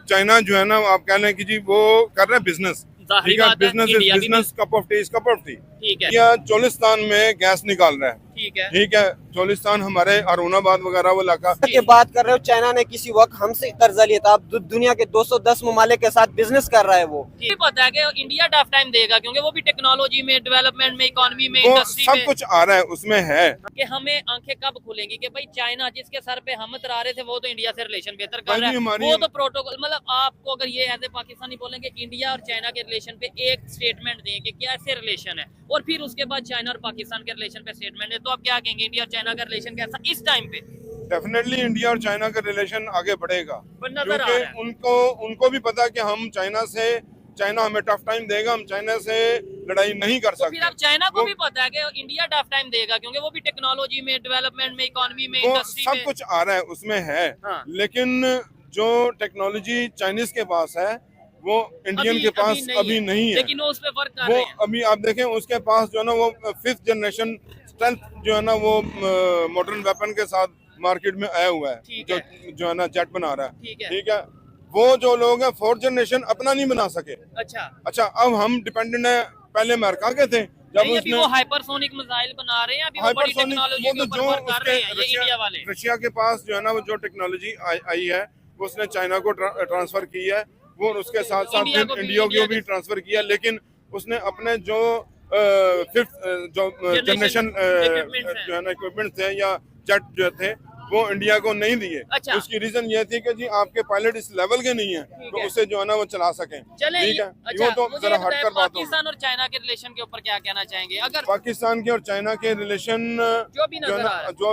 China जो है ना, आप कह लें कि जी वो कर रहे हैं बिजनेस, ठीक है, business is business, cup of T is cup of T. ठीक है, या चोलिस्तान में गैस निकाल रहा है, ठीक है, ठीक है, चोलिस्तान हमारे अरुणाबाद वगैरह वो इलाका। की बात कर रहे हो, चाइना ने किसी वक्त हमसे कर्जा लिया था, अब दुनिया के 210 ममालिक के साथ बिजनेस कर रहा है वो। ये पता है कि इंडिया टफ टाइम देगा क्योंकि वो भी टेक्नोलॉजी में, डेवलपमेंट में, इकोनॉमी में, वो इंडस्ट्री सब में। कुछ आ रहा है उसमें है। कि हमें आंखें कब खुलेंगी कि भाई चाइना जिसके सर पे हम तरा रहे थे वो तो इंडिया से रिलेशन बेहतर कर रहा है, वो तो प्रोटोकॉल, मतलब आपको अगर ये एज ए पाकिस्तानी बोलेंगे इंडिया और चाइना के रिलेशन पे एक स्टेटमेंट दें कि कैसे रिलेशन है, और फिर उसके बाद चाइना और पाकिस्तान के रिलेशन पे स्टेटमेंट है, तो आप क्या कहेंगे इंडिया और चाइना का रिलेशन कैसा इस टाइम पे? डेफिनेटली इंडिया और चाइना का रिलेशन आगे बढ़ेगा, नजर आ रहा है। उनको भी पता है कि हम चाइना हमें टफ टाइम देगा, हम चाइना से लड़ाई नहीं कर तो सकते। फिर अब चाइना को भी पता है कि इंडिया टफ टाइम देगा क्योंकि वो भी टेक्नोलॉजी में, डेवलपमेंट में, इकोनॉमी में, इंडस्ट्री में, सब कुछ आ रहा है उसमें है। हाँ। लेकिन जो टेक्नोलॉजी चाइनीज के पास है वो इंडियन के पास अभी नहीं है, लेकिन वो उस पे वर्क कर रहे हैं। अभी आप देखें उसके पास जो है ना वो 5th जनरेशन स्टेल्थ जो है ना वो मॉडर्न वेपन के साथ मार्केट में आया हुआ है, जो है ना जेट बना रहा है, ठीक है। वो जो लोग हैं 4th जनरेशन अपना नहीं बना सके। अच्छा अब हम डिपेंडेंट है पहले अमेरिका के थे, जब उसने वो हाइपरसोनिक मिसाइल बना रहे हैं, अभी वो बड़ी टेक्नोलॉजी के ऊपर वर्क कर रहे हैं ये इंडिया वाले। रशिया के पास जो है ना वो जो टेक्नोलॉजी आई है वो उसने चाइना को ट्रांसफर की है, वो उसके साथ साथ इंडिया को भी ट्रांसफर किया, लेकिन उसने अपने जो 5th जो जनरेशन जो है ना इक्विपमेंट थे या जेट जो थे वो इंडिया को नहीं दिए। अच्छा। उसकी रीजन ये थी कि जी आपके पायलट इस लेवल के नहीं है तो उसे जो है ना वो चला सकें, ठीक है। अच्छा, ये तो जरा हटकर बात हो। पाकिस्तान और चाइना के रिलेशन के ऊपर क्या कहना चाहेंगे? अगर पाकिस्तान के और चाइना के रिलेशन जो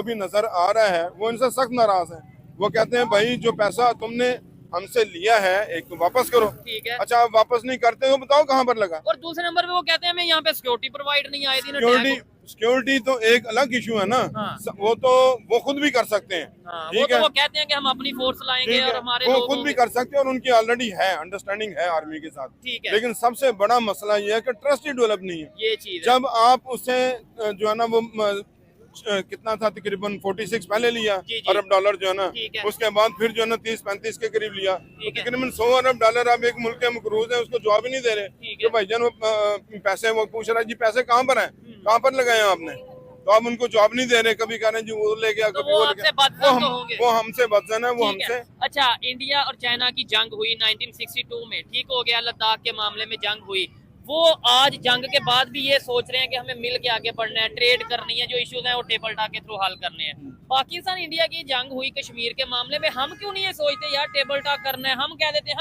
भी नजर आ रहा है वो इनसे सख्त नाराज है। वो कहते हैं भाई जो पैसा तुमने हमसे लिया है एक तो वापस करो, ठीक है। अच्छा आप वापस नहीं करते हो, बताओ कहाँ पर लगा। और दूसरे नंबर पे वो कहते हैं हमें यहाँ पे सिक्योरिटी प्रोवाइड नहीं आए दिन। सिक्योरिटी तो एक अलग इशू है ना। हाँ। वो खुद भी कर सकते हैं। हाँ, ठीक है। वो कहते हैं कि हम अपनी फोर्स लाएंगे और हमारे वो खुद भी कर सकते हैं और उनकी ऑलरेडी है अंडरस्टैंडिंग है आर्मी के साथ, ठीक है। लेकिन सबसे बड़ा मसला ये है कि ट्रस्ट ही डेवलप नहीं है। ये चीज जब आप उससे जो है ना वो कितना था तकरीबन 46 पहले लिया अरब डॉलर जो है ना, उसके बाद फिर जो है ना 30-35 के करीब लिया, तकरीबन 100 अरब डॉलर आप एक मुल्क के मकरूज है उसको जवाब ही नहीं दे रहे कि भाईजान वो पैसे, वो पूछ रहा है जी पैसे कहाँ पर हैं, कहाँ पर लगाए हैं आपने, तो आप उनको जवाब नहीं दे रहे, कभी कह रहे हैं जी वो ले गया, कभी वो ले गया, वो हमसे बदजन है, वो हमसे। अच्छा इंडिया और चाइना की जंग हुई 1962 में, ठीक हो गया, लद्दाख के मामले में जंग हुई, वो आज जंग के बाद भी ये सोच रहे हैं कि हमें मिल के आगे बढ़ना है, ट्रेड करनी है, जो इश्यूज हैं वो टेबल टॉक के थ्रू हल करने हैं। पाकिस्तान इंडिया की जंग हुई कश्मीर के मामले में, हम क्यों नहीं ये सोचते यार टेबल टॉक करना है? हम कह देते हैं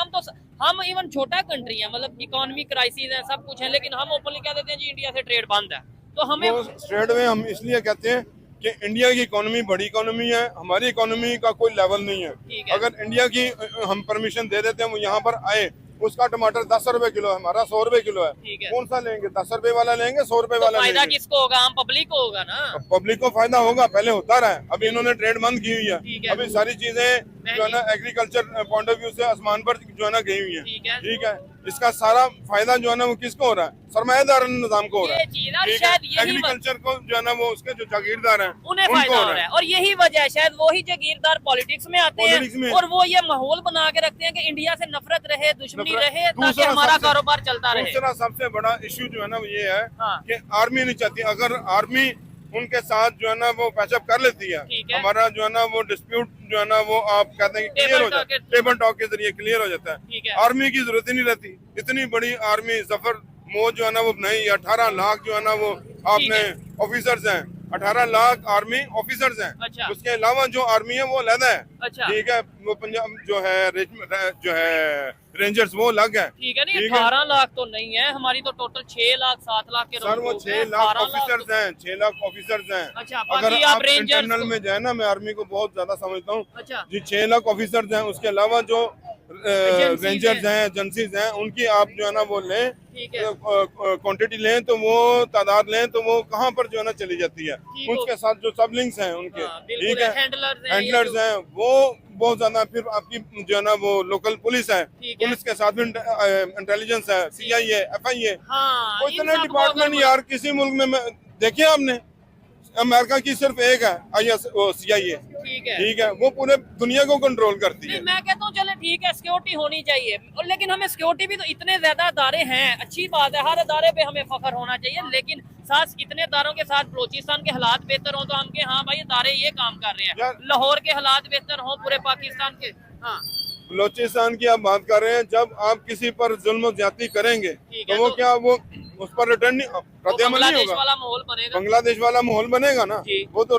हम इवन छोटा कंट्री है, मतलब इकोनॉमिक क्राइसिस है, सब कुछ है, लेकिन हम ओपनली कह देते हैं जी इंडिया से ट्रेड बंद है। तो हमें ट्रेड में हम इसलिए कहते हैं कि इंडिया की इकोनॉमी बड़ी इकोनॉमी है, हमारी इकोनॉमी का कोई लेवल नहीं है। अगर इंडिया की हम परमिशन दे देते हैं वो यहाँ पर आए, उसका टमाटर 10 रुपए किलो है, हमारा 100 रुपए किलो है, कौन सा लेंगे? 10 रुपए वाला लेंगे, 100 रुपए वाला लेंगे? फायदा किसको होगा? हम पब्लिक को होगा ना। पब्लिक को फायदा होगा, पहले होता रहा है, अभी इन्होंने ट्रेड बंद की हुई है, अभी सारी चीजें जो है ना एग्रीकल्चर पॉइंट ऑफ व्यू से आसमान पर जो है ना गई हुई है, ठीक है। इसका सारा फायदा जो है ना वो किसको हो रहा है? सरमायादार निजाम को हो रहा है, एग्रीकल्चर को जो है ना वो उसके जो जागीरदार हैं उन्हें फायदा हो रहा है। और यही वजह है शायद वही जागीरदार पॉलिटिक्स में आते हैं और वो ये माहौल बना के रखते हैं कि इंडिया से नफरत रहे, दुश्मनी रहे, ताकि हमारा कारोबार चलता रहे। दूसरा सबसे बड़ा इश्यू जो है ना वो ये है कि आर्मी नहीं चाहती, अगर आर्मी उनके साथ जो है ना वो पैचअप कर लेती है, हमारा जो है ना वो डिस्प्यूट जो है ना वो आप कहते हैं क्लियर हो जाता है, टेबल टॉक के जरिए क्लियर हो जाता है। आर्मी की जरूरत ही नहीं रहती, इतनी बड़ी आर्मी जफर मोद जो है ना वो नहीं, 18 लाख जो है ना वो आपने ऑफिसर्स हैं, 18 लाख आर्मी ऑफिसर्स हैं। अच्छा। उसके अलावा जो आर्मी है वो अलग है। अच्छा। ठीक है, वो पंजाब जो है रेंजर्स वो अलग है। ठीक है, नहीं 18 लाख तो नहीं है, हमारी तो टोटल 6 लाख 7 लाख के सर, वो 6 लाख ऑफिसर्स हैं, 6 लाख ऑफिसर्स हैं। अच्छा, अगर आप इंटरनल में जाए ना, मैं आर्मी को बहुत ज्यादा समझता हूँ। अच्छा। जी 6 लाख ऑफिसर्स हैं, उसके अलावा जो रेंजर्स हैं, एजेंसीज हैं, उनकी आप जो है ना वो लें, क्वांटिटी लें तो वो तादाद लें तो वो कहाँ पर जो है ना चली जाती है। उसके साथ जो सबलिंक्स हैं उनके, ठीक है, हैंडलर्स हैं, वो बहुत ज्यादा, फिर आपकी जो है ना वो लोकल पुलिस है, पुलिस के साथ भी इंटेलिजेंस है, CIA, FIA, कोई इतना डिपार्टमेंट यार किसी मुल्क में देखिए आपने अमेरिका की सिर्फ एक है CIA, ठीक है, वो पूरे दुनिया को कंट्रोल करती है। मैं कहता हूँ चले ठीक है, सिक्योरिटी होनी चाहिए, लेकिन हमें सिक्योरिटी भी तो इतने ज्यादा अदारे हैं, अच्छी बात है, हर अदारे पे हमें फख्र होना चाहिए, लेकिन साथ इतने अदारों के साथ बलोचिस्तान के हालात बेहतर हो तो हम के हाँ भाई अदारे ये काम कर रहे हैं, लाहौर के हालात बेहतर हो पूरे पाकिस्तान के। हाँ, बलोचिस्तान की आप बात कर रहे हैं, जब आप किसी पर जुल्म ज्यादती करेंगे तो वो क्या वो उस पर रिटर्न रद्द-ए-अमल नहीं होगा, वाला माहौल बनेगा, बांग्लादेश वाला माहौल बनेगा ना, वो तो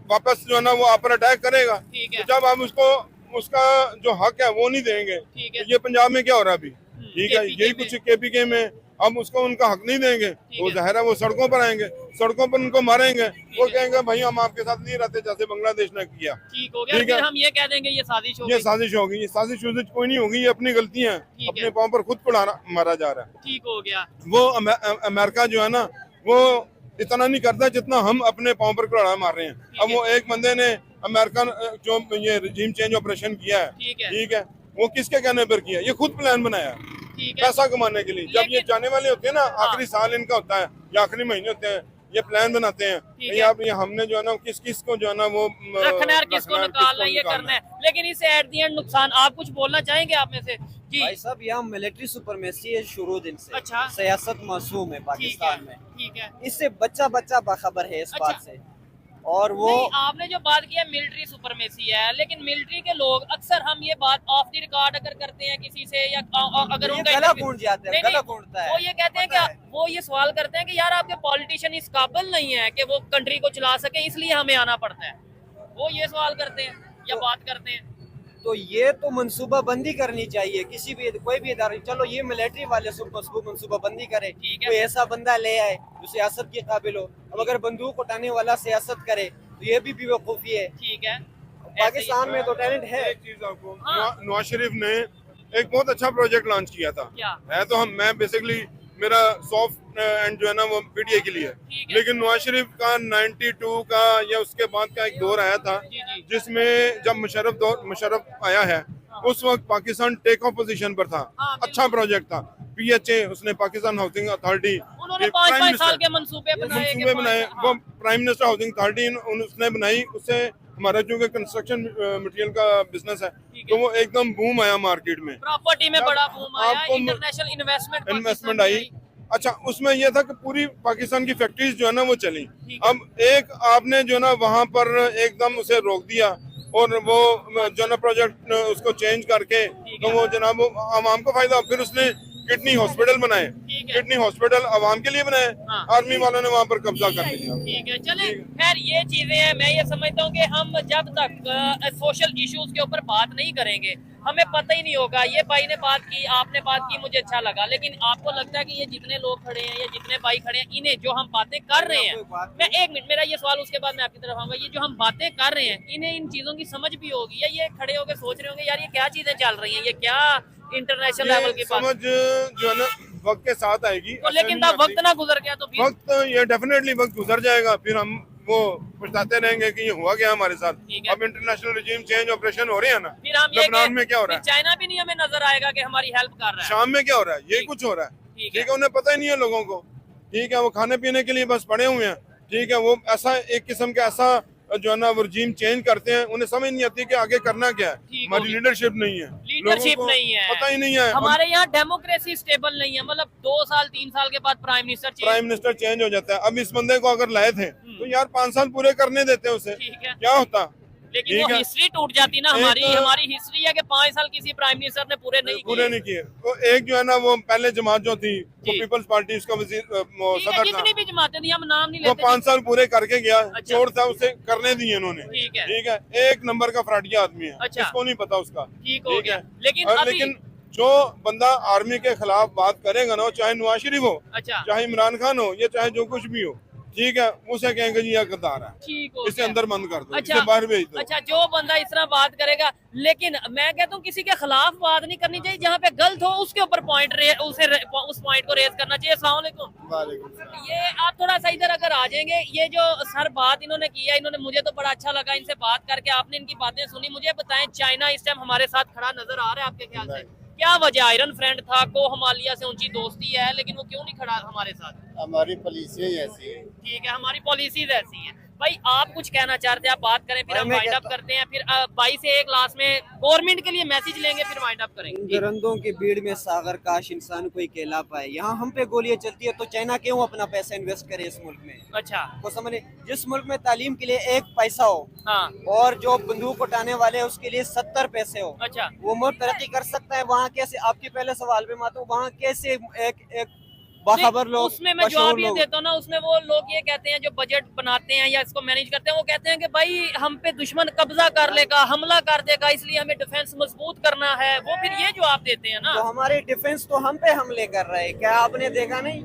वापस जो है ना वो आप पर अटैक करेगा। तो जब आप उसको उसका जो हक है वो नहीं देंगे, ये पंजाब में क्या हो रहा है अभी, ठीक है, यही कुछ KPK में हम उसको उनका हक नहीं देंगे तो जाहिर है वो सड़कों पर आएंगे, सड़कों पर उनको मारेंगे, वो कहेंगे भाई हम आपके साथ नहीं रहते जैसे बांग्लादेश ने किया। ठीक हो गया, फिर हम ये कह देंगे ये साजिश होगी, ये साजिश होगी, ये साजिश कोई नहीं होगी, ये अपनी गलतियां हैं, अपने पाँव पर खुद को मारा जा रहा है। ठीक हो गया, वो अमेरिका जो है ना वो इतना नहीं करता जितना हम अपने पाँव पर कुल्हाड़ा मार रहे हैं। अब वो एक बंदे ने अमेरिकन जो ये रजीम चेंज ऑपरेशन किया है, ठीक है, वो किसके कहने पर किया, ये खुद प्लान बनाया पैसा कमाने के लिए। जब ये जाने वाले होते हैं ना, आखिरी साल इनका होता है या आखिरी महीने होते हैं, ये प्लान बनाते हैं आप ये हमने जो है ना किस को जो है ना वो रखना है, किसको निकालना है, ये करना है, लेकिन इससे एट द एंड नुकसान। आप कुछ बोलना चाहेंगे आप में से? जी भाई साहब, यहाँ मिलिट्री सुपरमेसी है शुरू दिन से। अच्छा, सियासत मासूम है पाकिस्तान में, ठीक है, इससे बच्चा बाखबर है इस बात से। और वो आपने जो बात की है मिलिट्री सुपरमेसी है, लेकिन मिलिट्री के लोग अक्सर हम ये बात ऑफ द रिकॉर्ड अगर करते हैं किसी से या अगर उनका गला पूंछ जाते हैं, गला पूंछता है, वो ये कहते हैं कि वो ये सवाल करते हैं कि यार आपके पॉलिटिशियन इस काबिल नहीं है कि वो कंट्री को चला सके, इसलिए हमें आना पड़ता है, वो ये सवाल करते हैं या बात करते हैं। तो ये तो मनसूबा बंदी करनी चाहिए, किसी भी कोई भी इदारे, चलो ये मिलिट्री वाले मनसूबा बंदी करे, कोई ऐसा बंदा ले आए जो सियासत के काबिल हो। अब अगर बंदूक उठाने वाला सियासत करे तो ये भी बेवकूफी है, ठीक है। पाकिस्तान में तो टैलेंट है। एक चीज आपको, नवाज शरीफ ने एक बहुत अच्छा प्रोजेक्ट लॉन्च किया था, है तो मैं बेसिकली मेरा सॉफ्ट एंड जो है ना वो PTA के लिए, लेकिन नवाज शरीफ का 92 का या उसके बाद का एक दौर आया था जिसमें जब मुशर्रफ आया है उस वक्त पाकिस्तान टेक ऑफ पोजीशन पर था, अच्छा प्रोजेक्ट था। PHA उसने पाकिस्तान हाउसिंग अथॉरिटी, उन्होंने 5-5 साल के मंसूबे बनाए, वो प्राइम मिनिस्टर हाउसिंग अथॉरिटी उसने बनाई। उससे हमारा चूंकि कंस्ट्रक्शन मटेरियल का बिजनेस है तो वो एकदम बूम आया मार्केट में, प्रॉपर्टी में बड़ा बूम आया, इंटरनेशनल इन्वेस्टमेंट आई। अच्छा, उसमें यह था कि पूरी पाकिस्तान की फैक्ट्रीज जो है ना वो चली। अब एक आपने जो है ना वहाँ पर एकदम उसे रोक दिया और वो जो ना प्रोजेक्ट उसको चेंज करके तो वो जनाब आवाम को फायदा। फिर उसने किडनी हॉस्पिटल बनाए, किडनी हॉस्पिटल आवाम के लिए बनाए, आर्मी वालों ने वहाँ पर कब्जा कर लिया। ठीक है, चले खैर ये चीजें हैं। मैं ये समझता हूँ कि हम जब तक सोशल इश्यूज के ऊपर बात नहीं करेंगे हमें पता ही नहीं होगा। ये भाई ने बात की, आपने बात की, मुझे अच्छा लगा, लेकिन आपको लगता है कि ये जितने लोग खड़े हैं या जितने भाई खड़े हैं इन्हें जो हम बातें कर रहे हैं, मैं एक मिनट, मेरा ये सवाल उसके बाद मैं आपकी तरफ आऊंगा, ये जो हम बातें कर रहे हैं इन्हें इन चीजों की समझ भी होगी या ये खड़े होकर सोच रहे होंगे यार ये क्या चीजें चल रही हैं, ये क्या इंटरनेशनल लेवल की समझ जो है ना वक्त के साथ आएगी। तो लेकिन तब वक्त ना गुजर गया तो फिर वक्त ये डेफिनेटली वक्त गुजर जाएगा, फिर हम वो पछताते रहेंगे कि ये हुआ क्या हमारे साथ। अब इंटरनेशनल रिजीम चेंज ऑपरेशन हो रहे हैं ना, फिर हम लेबनान में क्या हो रहा है, चाइना भी नहीं हमें नजर आएगा कि हमारी हेल्प कर रहा है, शाम में क्या हो रहा है, यही कुछ हो रहा है। ठीक है, उन्हें पता ही नहीं है लोगों को, ठीक है, वो खाने पीने के लिए बस पड़े हुए हैं। ठीक है, वो ऐसा एक किस्म का ऐसा जो है ना वो रिजीम चेंज करते हैं, उन्हें समझ नहीं आती कि आगे करना क्या है। हमारी लीडरशिप नहीं है, लीडरशिप नहीं है, पता ही नहीं है। हमारे यहाँ डेमोक्रेसी स्टेबल नहीं है, मतलब 2 साल 3 साल के बाद प्राइम मिनिस्टर चेंज हो जाता है। अब इस बंदे को अगर लाए थे तो यार 5 साल पूरे करने देते उसे, क्या होता। लेकिन वो हिस्ट्री टूट जाती ना, हमारी हिस्ट्री है कि 5 साल किसी प्राइम मिनिस्टर ने पूरे नहीं किए। तो एक जो है ना वो पहले जमात जो थी वो पीपल्स पार्टी उसका सदर था, जितनी भी जमातें थी हम नाम नहीं लेते, वो 5 साल पूरे करके गया। चोर था, उसे करने दिए इन्होंने। ठीक है, एक नंबर का फ्राडिया आदमी है, इसको नहीं पता उसका। ठीक है, लेकिन जो बंदा आर्मी के खिलाफ बात करेगा ना, चाहे नवाज शरीफ हो, चाहे इमरान खान हो, या चाहे जो कुछ भी हो, ठीक है, उसे कहेंगे जी यह गद्दार है, इसे अंदर बंद कर दो, इसे बाहर भेज दो। अच्छा, जो बंदा इस तरह बात करेगा, लेकिन मैं कहता हूँ किसी के खिलाफ बात नहीं करनी चाहिए, जहाँ पे गलत हो उसके ऊपर उस पॉइंट को रेज करना चाहिए। अस्सलाम वालेकुम। ये आप थोड़ा सा इधर अगर आ जाएंगे, ये जो सर बात इन्होंने किया, इन्होंने मुझे तो बड़ा अच्छा लगा इनसे बात करके, आपने इनकी बातें सुनी। मुझे बताएं, चाइना इस टाइम हमारे साथ खड़ा नजर आ रहा है, आपके ख्याल से क्या वजह? आयरन फ्रेंड था, को हिमालय से ऊंची दोस्ती है, लेकिन वो क्यों नहीं खड़ा हमारे साथ? हमारी पॉलिसी ऐसी है। ठीक है, हमारी पॉलिसीज ऐसी हैं। भाई आप कुछ कहना चाहते हैं, आप बात करें, फिर हम वाइंड अप करते हैं, फिर भाई से एक लास्ट में गवर्नमेंट के लिए मैसेज लेंगे, फिर वाइंड अप करेंगे। दरंदों की भीड़ में सागर काश इंसान कोई केला पाए। यहाँ हम पे गोलियां चलती है तो चाइना क्यों अपना पैसा इन्वेस्ट करे इस मुल्क में? अच्छा, को समझे, जिस मुल्क में तालीम के लिए 1 पैसा हो हाँ, और जो बंदूक उठाने वाले हैं उसके लिए 70 पैसे हो, अच्छा, वो मुल्क तरक्की कर सकता है। वहाँ कैसे, आपके पहले सवाल पे मातू, वहाँ कैसे एक बाखबर लोग, उसमें मैं जवाब ये देता हूँ ना, उसमें वो लोग ये कहते हैं जो बजट बनाते हैं या इसको मैनेज करते हैं, वो कहते हैं कि भाई हम पे दुश्मन कब्जा कर लेगा, हमला कर देगा, इसलिए हमें डिफेंस मजबूट करना है। वो फिर ये जवाब देते हैं ना। तो हमारे डिफेंस तो हम पे हमले कर रहे हैं, क्या आपने देखा नहीं?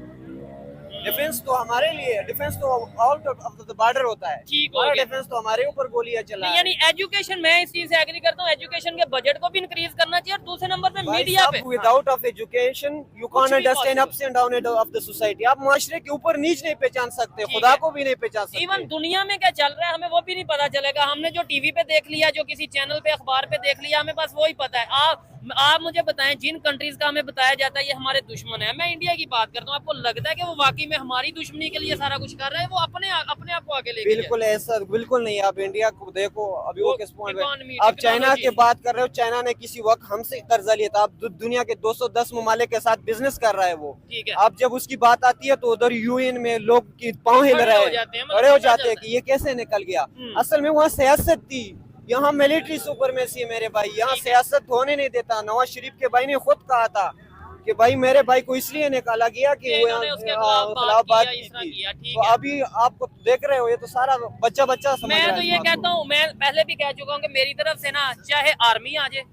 डिफेंस तो हमारे लिए, डिफेंस तो आउट ऑफ द बॉर्डर होता है, ठीक हो गया। डिफेंस तो हमारे ऊपर गोलियां चला। यानी एजुकेशन, मैं इस चीज से एग्री करता हूँ, एजुकेशन के बजट को भी इंक्रीज करना चाहिए, और दूसरे नंबर पे मीडिया पे without of education you can't understand ups and down of the society. आप माशरे के ऊपर नीच नहीं पहचान सकते, खुदा को भी नहीं पहचान सकते। इवन दुनिया में क्या चल रहा है हमें वो भी नहीं पता चलेगा। हमने जो टीवी पे देख लिया, जो किसी चैनल पे, अखबार पे देख लिया, हमें बस वही पता है। आप मुझे बताएं, जिन कंट्रीज का हमें बताया जाता है ये हमारे दुश्मन है, मैं इंडिया की बात करता हूँ, आपको लगता है कि वो वाकई में हमारी दुश्मनी के लिए सारा कुछ कर रहे हैं? वो अपने आप को आगे लेके बिल्कुल ऐसा बिल्कुल नहीं। आप इंडिया को देखो, अभी वो किस पॉइंट इकोनॉमी, पे, आप चाइना की बात कर रहे हो। चाइना ने किसी वक्त हमसे कर्जा लिया था, अब दुनिया के 210 ममालिक के साथ बिजनेस कर रहा है वो। ठीक है। अब जब उसकी बात आती है तो उधर यूएन में लोग की पाँव हिल रहे हैं, खड़े हो जाते हैं कि ये कैसे निकल गया। असल में वहाँ सियासत थी, यहाँ मिलिट्री सुपरमेसी है मेरे भाई, यहाँ सियासत होने नहीं देता। नवाज शरीफ के भाई ने खुद कहा था कि भाई मेरे भाई को इसलिए निकाला गया कि वो यहाँ खिलाफ बात की थी। तो अभी आप देख रहे हो, ये तो सारा बच्चा समझ रहा है। मैं तो ये कहता हूँ, मैं पहले भी कह चुका हूँ कि मेरी तरफ से ना, चाहे आर्मी आ जाए,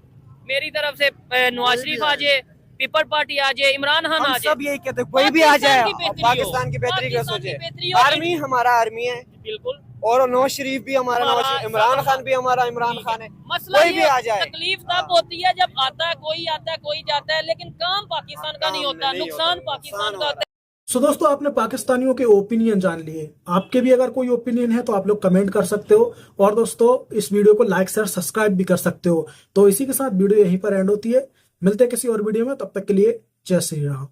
मेरी तरफ से नवाज शरीफ आ जाए, पीपल पार्टी आ जाए, इमरान खान आ जाए, सब यही कहते हैं, कोई भी आ जाए, पाकिस्तान की बेहतरी का सोचे। आर्मी हमारा आर्मी है, बिल्कुल, और नवाज शरीफ भी हमारा, इमरान खान भी हमारा इमरान खान है। मसला कोई भी आ जाए, तकलीफ तब होती है जब आता है कोई जाता है, लेकिन काम पाकिस्तान का नहीं होता, नुकसान पाकिस्तान का होता है। सो दोस्तों, आपने पाकिस्तानियों के ओपिनियन जान लिए। आपके भी अगर कोई ओपिनियन है तो आप लोग कमेंट कर सकते हो, और दोस्तों इस वीडियो को लाइक शेयर सब्सक्राइब भी कर सकते हो। तो इसी के साथ वीडियो यहीं पर एंड होती है। मिलते हैं किसी और वीडियो में, तब तक के लिए जय श्री राम।